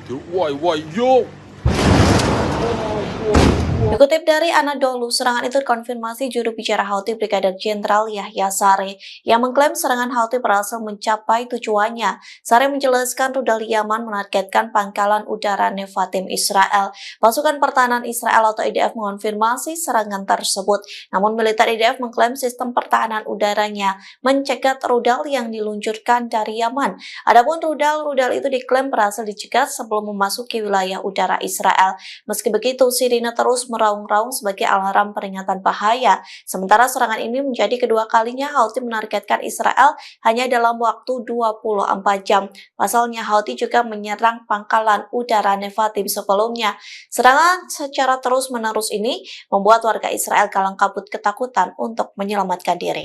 Woi, yo. Dikutip dari Anadolu, serangan itu dikonfirmasi juru bicara Houthi Brigadir Jenderal Yahya Saree yang mengklaim serangan Houthi berhasil mencapai tujuannya. Saree menjelaskan rudal Yaman menargetkan pangkalan udara Nevatim Israel. Pasukan pertahanan Israel atau IDF mengonfirmasi serangan tersebut. Namun militer IDF mengklaim sistem pertahanan udaranya mencegat rudal yang diluncurkan dari Yaman. Adapun rudal itu diklaim berhasil dicegat sebelum memasuki wilayah udara Israel. Meski begitu, sirine terus meraung-raung sebagai alarm peringatan bahaya. Sementara serangan ini menjadi kedua kalinya Houthi menargetkan Israel hanya dalam waktu 24 jam. Pasalnya Houthi juga menyerang pangkalan udara Nevatim sebelumnya. Serangan secara terus-menerus ini membuat warga Israel kalang kabut ketakutan untuk menyelamatkan diri.